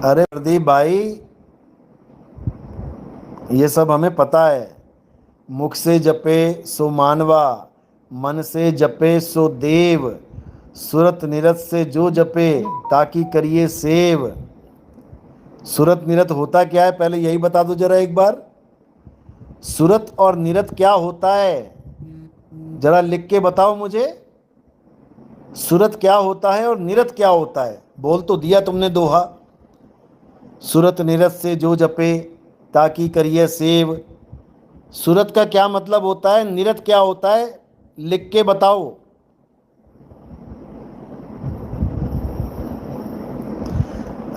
अरे प्रदीप भाई, ये सब हमें पता है। मुख से जपे सो मानवा, मन से जपे सो देव, सुरत निरत से जो जपे ताकि करिए सेव। सुरत निरत होता क्या है, पहले यही बता दो जरा एक बार। सुरत और निरत क्या होता है, जरा लिख के बताओ मुझे। सुरत क्या होता है और निरत क्या होता है? बोल तो दिया तुमने दोहा। सुरत निरत से जो जपे ताकि करिए सेव। सुरत का क्या मतलब होता है, निरत क्या होता है, लिख के बताओ।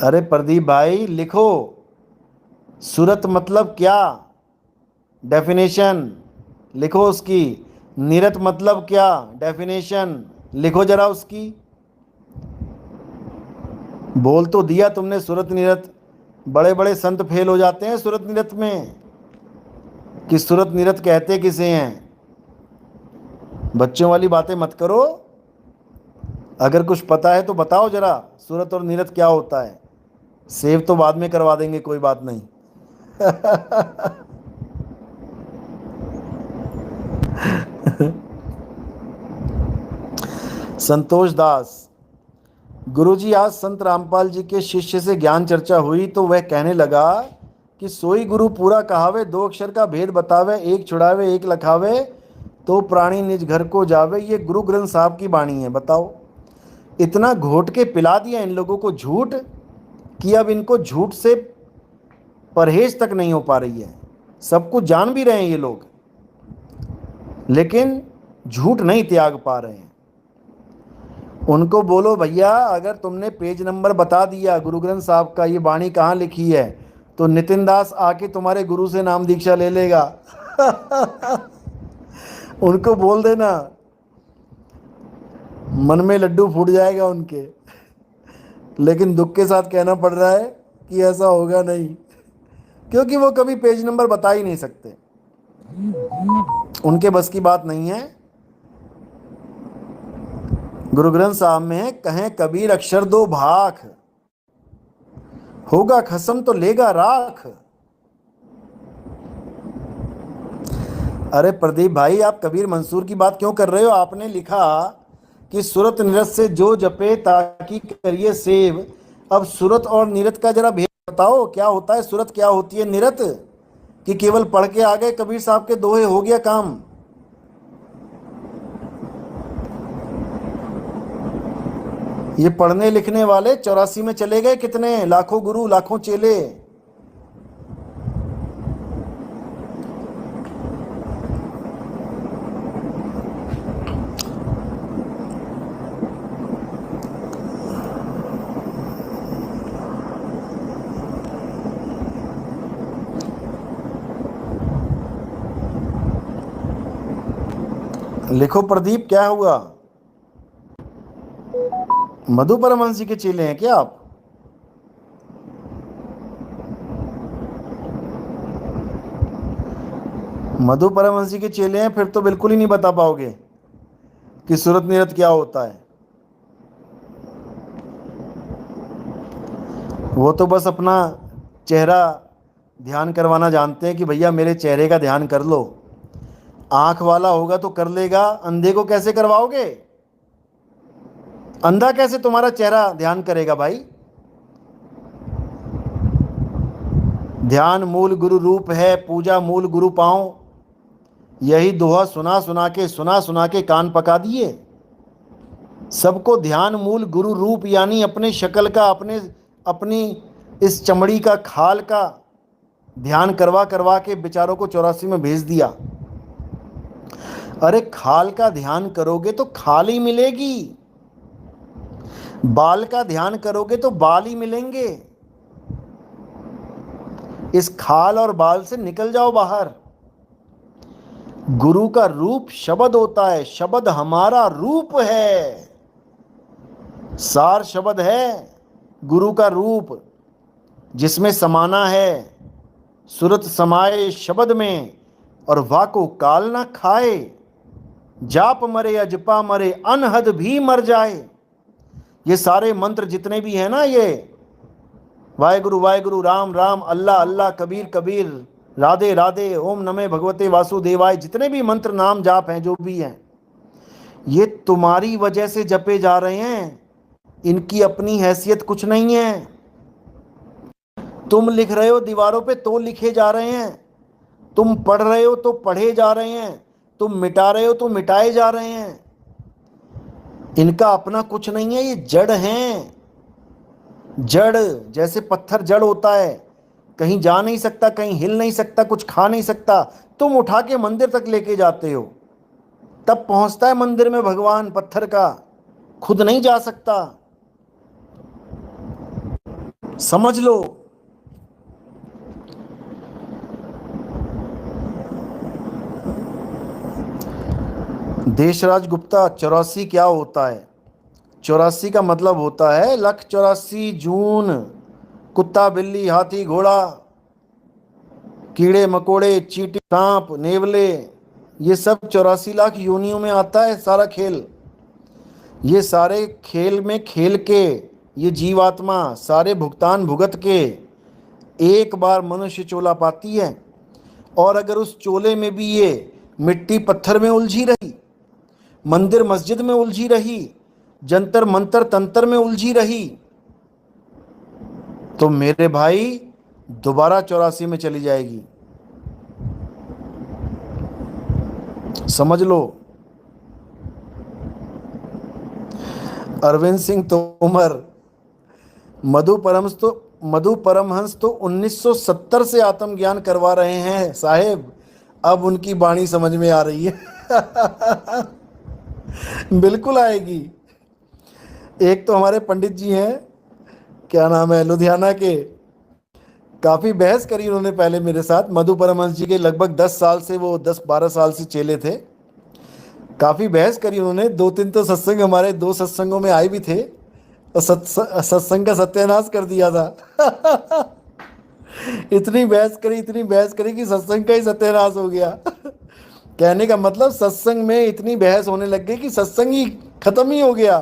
अरे प्रदीप भाई लिखो। सुरत मतलब क्या, डेफिनेशन लिखो उसकी। निरत मतलब क्या, डेफिनेशन लिखो जरा उसकी। बोल तो दिया तुमने सुरत निरत। बड़े बड़े संत फेल हो जाते हैं सुरत निरत में कि सुरत निरत कहते किसे हैं। बच्चों वाली बातें मत करो। अगर कुछ पता है तो बताओ जरा, सुरत और निरत क्या होता है। सेव तो बाद में करवा देंगे, कोई बात नहीं। संतोष दास। गुरुजी, आज संत रामपाल जी के शिष्य से ज्ञान चर्चा हुई तो वह कहने लगा कि सोई गुरु पूरा कहावे, दो अक्षर का भेद बतावे, एक छुड़ावे एक लखावे, तो प्राणी निज घर को जावे। ये गुरु ग्रंथ साहब की बाणी है। बताओ, इतना घोट के पिला दिया इन लोगों को झूठ कि अब इनको झूठ से परहेज तक नहीं हो पा रही है। सब कुछ जान भी रहे हैं ये लोग, लेकिन झूठ नहीं त्याग पा रहे हैं। उनको बोलो भैया, अगर तुमने पेज नंबर बता दिया गुरु ग्रंथ साहब का, ये बाणी कहाँ लिखी है, तो नितिन दास आके तुम्हारे गुरु से नाम दीक्षा ले लेगा। उनको बोल देना, मन में लड्डू फूट जाएगा उनके। लेकिन दुख के साथ कहना पड़ रहा है कि ऐसा होगा नहीं, क्योंकि वो कभी पेज नंबर बता ही नहीं सकते। उनके बस की बात नहीं है। गुरु ग्रंथ साहब में कहें कबीर अक्षर दो भाख, होगा खसम तो लेगा राख। अरे प्रदीप भाई, आप कबीर मंसूर की बात क्यों कर रहे हो? आपने लिखा कि सुरत निरत से जो जपे ताकि करिए सेव। अब सुरत और निरत का जरा भेद बताओ, क्या होता है सुरत, क्या होती है निरत? कि केवल पढ़ के आ गए कबीर साहब के दोहे, हो गया काम? ये पढ़ने लिखने वाले 84 में चले गए, कितने लाखों गुरु लाखों चेले। लिखो प्रदीप, क्या हुआ? मधु परमहंस जी के चेले हैं क्या आप? मधु परमहंस जी के चेले हैं, फिर तो बिल्कुल ही नहीं बता पाओगे कि सुरत निरत क्या होता है। वो तो बस अपना चेहरा ध्यान करवाना जानते हैं कि भैया मेरे चेहरे का ध्यान कर लो। आंख वाला होगा तो कर लेगा, अंधे को कैसे करवाओगे? अंधा कैसे तुम्हारा चेहरा ध्यान करेगा भाई? ध्यान मूल गुरु रूप है, पूजा मूल गुरु पाओ। यही दोहा सुना सुना के कान पका दिए। सबको ध्यान मूल गुरु रूप, यानी अपने शक्ल का, अपने अपनी इस चमड़ी का, खाल का ध्यान करवा करवा के बेचारों को 84 में भेज दिया। अरे खाल का ध्यान करोगे तो खाल ही मिलेगी, बाल का ध्यान करोगे तो बाल ही मिलेंगे। इस खाल और बाल से निकल जाओ बाहर। गुरु का रूप शब्द होता है, शब्द हमारा रूप है, सार शब्द है गुरु का रूप, जिसमें समाना है। सुरत समाए शब्द में और वाको काल ना खाए, जाप मरे अजपा मरे अनहद भी मर जाए। ये सारे मंत्र जितने भी हैं ना, ये वाहेगुरु राम राम, अल्लाह अल्लाह, कबीर कबीर, राधे राधे, ओम नमः भगवते वासुदेवाय, जितने भी मंत्र नाम जाप हैं जो भी हैं, ये तुम्हारी वजह से जपे जा रहे हैं। इनकी अपनी हैसियत कुछ नहीं है। तुम लिख रहे हो दीवारों पे तो लिखे जा रहे हैं, तुम पढ़ रहे हो तो पढ़े जा रहे हैं, तुम मिटा रहे हो तो मिटाए जा रहे हैं। इनका अपना कुछ नहीं है, ये जड़ हैं। जड़ जैसे पत्थर जड़ होता है, कहीं जा नहीं सकता, कहीं हिल नहीं सकता, कुछ खा नहीं सकता, तुम उठा के मंदिर तक लेके जाते हो, तब पहुंचता है मंदिर में भगवान पत्थर का, खुद नहीं जा सकता। समझ लो। देशराज गुप्ता, 84 क्या होता है? 84 का मतलब होता है 184 जून। कुत्ता बिल्ली हाथी घोड़ा, कीड़े मकोड़े चींटी सांप नेवले, ये सब 84 लाख योनियों में आता है सारा खेल। ये सारे खेल में खेल के ये जीवात्मा सारे भुगतान भुगत के एक बार मनुष्य चोला पाती है। और अगर उस चोले में भी ये मिट्टी पत्थर में उलझी रही, मंदिर मस्जिद में उलझी रही, जंतर मंतर तंत्र में उलझी रही, तो मेरे भाई दोबारा 84 में चली जाएगी। समझ लो। अरविंद सिंह तोमर, मधु परमहंस तो 1970 से आत्मज्ञान करवा रहे हैं साहेब, अब उनकी वाणी समझ में आ रही है। बिल्कुल आएगी। एक तो हमारे पंडित जी हैं, क्या नाम है, लुधियाना के, काफ़ी बहस करी उन्होंने पहले मेरे साथ। मधु परमहंस जी के लगभग 10 साल से, वो 10-12 साल से चेले थे। काफ़ी बहस करी उन्होंने, 2-3 तो सत्संग, हमारे 2 सत्संगों में आए भी थे, और सत्संग का सत्यानाश कर दिया था। इतनी बहस करी कि सत्संग का ही सत्यानाश हो गया। कहने का मतलब सत्संग में इतनी बहस होने लग गई कि सत्संग ही खत्म ही हो गया,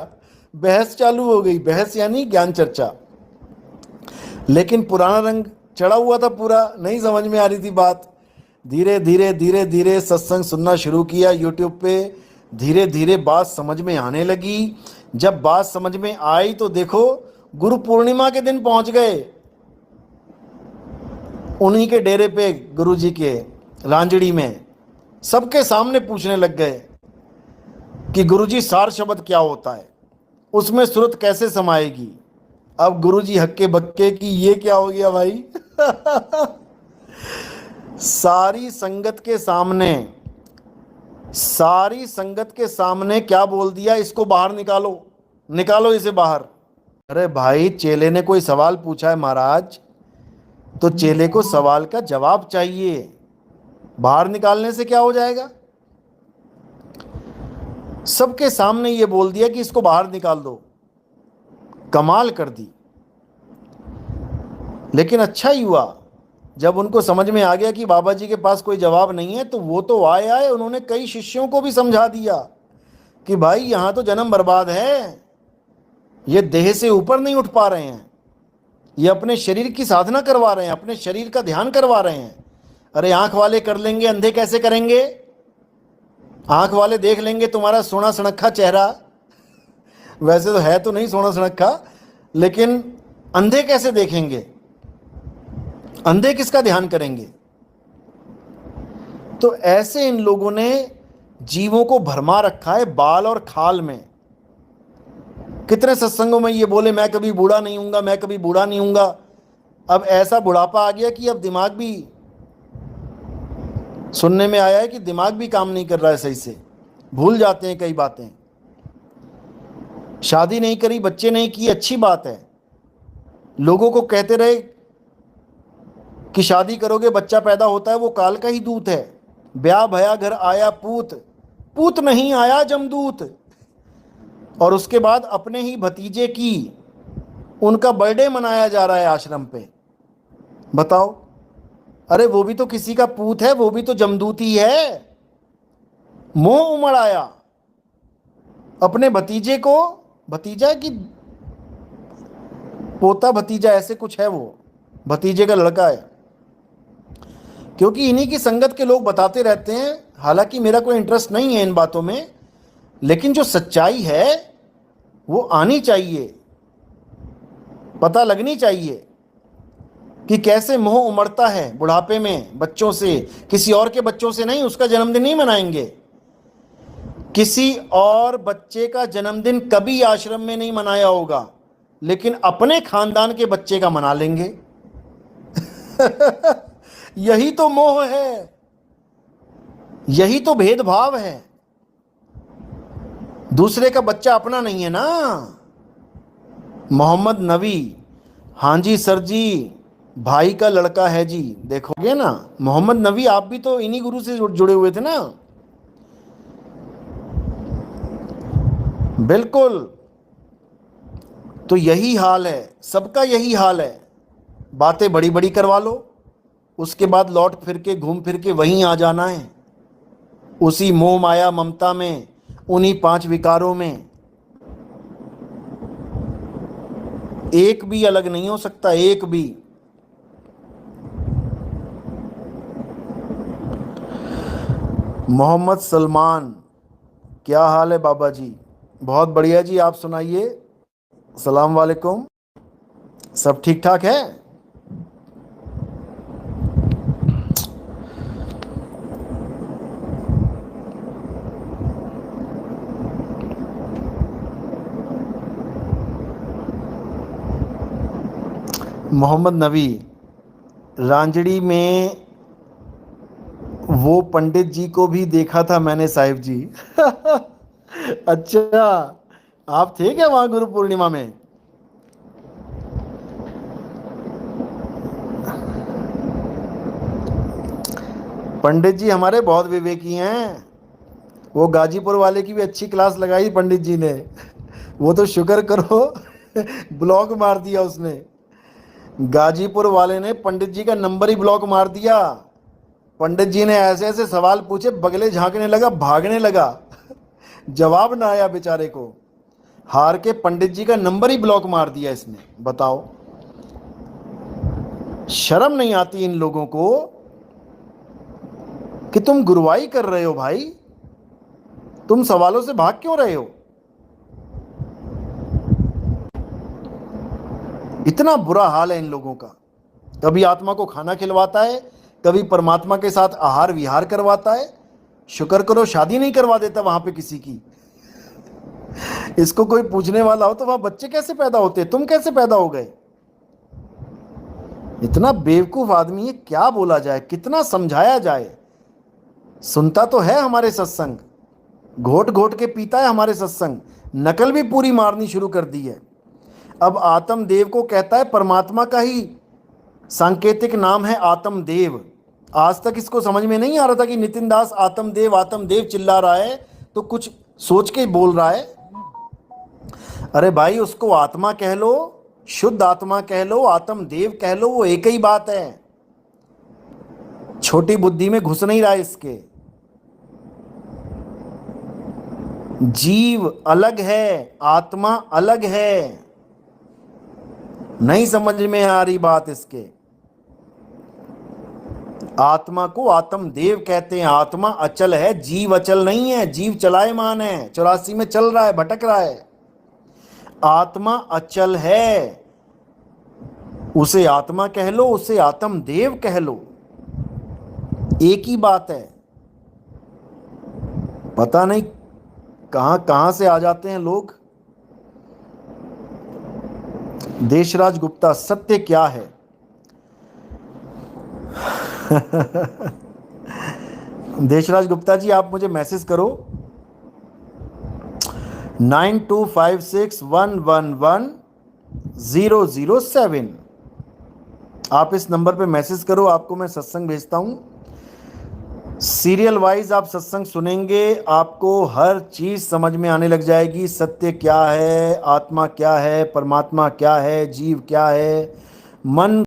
बहस चालू हो गई। बहस यानी ज्ञान चर्चा, लेकिन पुराना रंग चढ़ा हुआ था पूरा, नहीं समझ में आ रही थी बात। धीरे धीरे सत्संग सुनना शुरू किया यूट्यूब पे, धीरे धीरे बात समझ में आने लगी। जब बात समझ में आई तो देखो, गुरु पूर्णिमा के दिन पहुंच गए उन्हीं के डेरे पे, गुरु जी के रांजड़ी में, सबके सामने पूछने लग गए कि गुरुजी सार शब्द क्या होता है, उसमें सुरत कैसे समाएगी। अब गुरुजी हक्के बक्के कि ये क्या हो गया भाई। सारी संगत के सामने क्या बोल दिया, इसको बाहर निकालो, निकालो इसे बाहर। अरे भाई, चेले ने कोई सवाल पूछा है महाराज, तो चेले को सवाल का जवाब चाहिए, बाहर निकालने से क्या हो जाएगा। सबके सामने ये बोल दिया कि इसको बाहर निकाल दो, कमाल कर दी। लेकिन अच्छा ही हुआ जब उनको समझ में आ गया कि बाबा जी के पास कोई जवाब नहीं है, तो वो तो आए उन्होंने कई शिष्यों को भी समझा दिया कि भाई यहाँ तो जन्म बर्बाद है, ये देह से ऊपर नहीं उठ पा रहे हैं, ये अपने शरीर की साधना करवा रहे हैं, अपने शरीर का ध्यान करवा रहे हैं। अरे आंख वाले कर लेंगे, अंधे कैसे करेंगे? आंख वाले देख लेंगे तुम्हारा सोना सनक्खा चेहरा, वैसे तो है तो नहीं सोना सनक्खा, लेकिन अंधे कैसे देखेंगे? अंधे किसका ध्यान करेंगे? तो ऐसे इन लोगों ने जीवों को भरमा रखा है बाल और खाल में। कितने सत्संगों में ये बोले मैं कभी बूढ़ा नहीं हूंगा, मैं कभी बूढ़ा नहीं हूंगा। अब ऐसा बुढ़ापा आ गया कि अब दिमाग भी, सुनने में आया है कि दिमाग भी काम नहीं कर रहा है सही से, भूल जाते हैं कई बातें। शादी नहीं करी, बच्चे नहीं किए, अच्छी बात है, लोगों को कहते रहे कि शादी करोगे बच्चा पैदा होता है, वो काल का ही दूत है। ब्याह भया घर आया पूत, पूत नहीं आया जमदूत। और उसके बाद अपने ही भतीजे की, उनका बर्थडे मनाया जा रहा है आश्रम पे। बताओ, अरे वो भी तो किसी का पूत है, वो भी तो जमदूत ही है। मोह उमड़ आया अपने भतीजे को, भतीजा की पोता भतीजा ऐसे कुछ है, वो भतीजे का लड़का है। क्योंकि इन्हीं की संगत के लोग बताते रहते हैं, हालांकि मेरा कोई इंटरेस्ट नहीं है इन बातों में, लेकिन जो सच्चाई है वो आनी चाहिए, पता लगनी चाहिए कि कैसे मोह उमड़ता है बुढ़ापे में बच्चों से, किसी और के बच्चों से नहीं। उसका जन्मदिन नहीं मनाएंगे, किसी और बच्चे का जन्मदिन कभी आश्रम में नहीं मनाया होगा, लेकिन अपने खानदान के बच्चे का मना लेंगे। यही तो मोह है, यही तो भेदभाव है। दूसरे का बच्चा अपना नहीं है ना। मोहम्मद नबी, हाँ जी सर जी, भाई का लड़का है जी। देखोगे ना, मोहम्मद नबी आप भी तो इन्हीं गुरु से जुड़े हुए थे ना। बिल्कुल, तो यही हाल है, सबका यही हाल है। बातें बड़ी बड़ी करवा लो, उसके बाद लौट फिर के घूम फिर के वहीं आ जाना है, उसी मोह माया ममता में, उन्हीं 5 विकारों में। एक भी अलग नहीं हो सकता, एक भी। मोहम्मद सलमान, क्या हाल है बाबा जी? बहुत बढ़िया जी, आप सुनाइए। सलाम वालेकुम, सब ठीक ठाक है? मोहम्मद नबी, रांजड़ी में वो पंडित जी को भी देखा था मैंने साहिब जी। अच्छा, आप थे क्या वहां गुरु पूर्णिमा में? पंडित जी हमारे बहुत विवेकी हैं। वो गाजीपुर वाले की भी अच्छी क्लास लगाई पंडित जी ने। वो तो शुक्र करो, ब्लॉक मार दिया उसने। गाजीपुर वाले ने पंडित जी का नंबर ही ब्लॉक मार दिया। पंडित जी ने ऐसे ऐसे सवाल पूछे, बगले झांकने लगा, भागने लगा। जवाब ना आया बेचारे को, हार के पंडित जी का नंबर ही ब्लॉक मार दिया इसने। बताओ, शर्म नहीं आती इन लोगों को कि तुम गुरुवाई कर रहे हो भाई? तुम सवालों से भाग क्यों रहे हो? इतना बुरा हाल है इन लोगों का। कभी आत्मा को खाना खिलवाता है, कभी परमात्मा के साथ आहार विहार करवाता है। शुक्र करो शादी नहीं करवा देता वहां पे किसी की। इसको कोई पूछने वाला हो तो वहां बच्चे कैसे पैदा होते, तुम कैसे पैदा हो गए? इतना बेवकूफ आदमी है, क्या बोला जाए, कितना समझाया जाए। सुनता तो है हमारे सत्संग, घोट घोट के पीता है हमारे सत्संग, नकल भी पूरी मारनी शुरू कर दी है। अब आत्मदेव को कहता है, परमात्मा का ही सांकेतिक नाम है आत्मदेव। आज तक इसको समझ में नहीं आ रहा था कि नितिन दास आत्मदेव चिल्ला रहा है तो कुछ सोच के बोल रहा है। अरे भाई, उसको आत्मा कह लो, शुद्ध आत्मा कह लो, आत्मदेव कह लो, वो एक ही बात है। छोटी बुद्धि में घुस नहीं रहा इसके। जीव अलग है, आत्मा अलग है। नहीं समझ में आ रही बात इसके। आत्मा को आत्मदेव कहते हैं। आत्मा अचल है, जीव अचल नहीं है। जीव चलायमान है, 84 में चल रहा है, भटक रहा है। आत्मा अचल है, उसे आत्मा कह लो, उसे आत्मदेव कह लो, एक ही बात है। पता नहीं कहां कहां से आ जाते हैं लोग। देशराज गुप्ता, सत्य क्या है? देशराज गुप्ता जी, आप मुझे मैसेज करो 9256111007। आप इस नंबर पे मैसेज करो, आपको मैं सत्संग भेजता हूं। सीरियल वाइज आप सत्संग सुनेंगे, आपको हर चीज समझ में आने लग जाएगी। सत्य क्या है, आत्मा क्या है, परमात्मा क्या है, जीव क्या है, मन